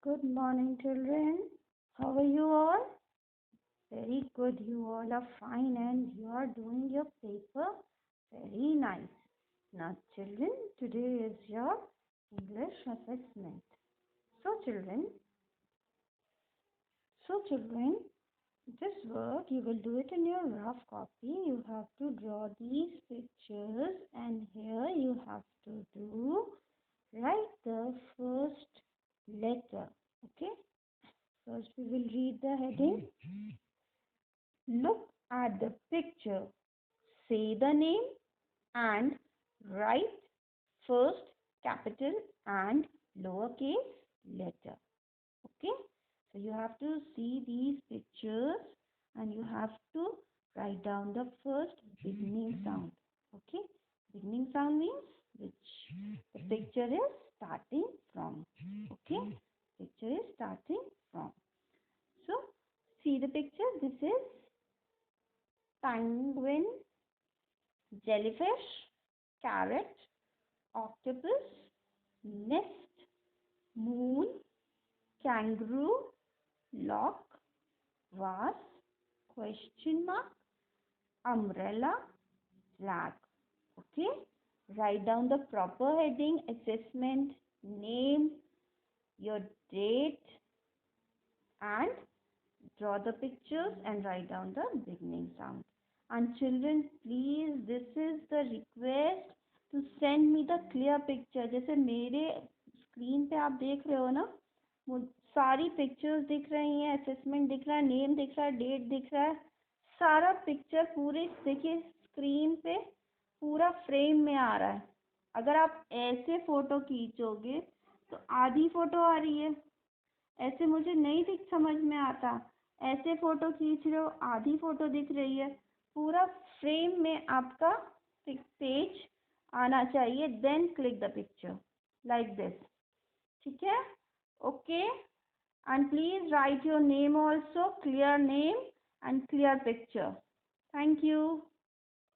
Good morning, children. How are you all? Very good. You all are fine and you are doing your paper very nice. Now, children, today is your English assessment. So, children, so children, this work you will do it in your rough copy. You have to draw these pictures, and here you have to write the first letter. Okay. First, we will read the heading. Look at the picture, say the name and write first capital and lowercase letter. Okay, so you have to see these pictures and you have to write down the first beginning sound. Okay, beginning sound means which the picture is starting from. Okay, picture is starting from. So see the picture. This is penguin, jellyfish, carrot, octopus, nest, moon, kangaroo, lock, vase, question mark, umbrella, flag. Okay, write down the proper heading, assessment, name, your date, and draw the pictures and write down the beginning sound. And children, please, this is the request to send me the clear picture. जैसे मेरे screen पे आप देख रहे हो ना, सारी pictures दिख रही हैं, असेसमेंट दिख रहा है, नेम दिख रहा है, डेट दिख रहा है, सारा पिक्चर पूरे देखिए स्क्रीन पे पूरा फ्रेम में आ रहा है. अगर आप ऐसे फोटो खींचोगे तो आधी फोटो आ रही है, ऐसे मुझे नहीं दिख समझ में आता. ऐसे फोटो खींच रहे हो, आधी फोटो दिख रही है. पूरा फ्रेम में आपका पेज आना चाहिए. Then click the picture like this. ठीक है? Okay. And please write your name also, clear name and clear picture. Thank you.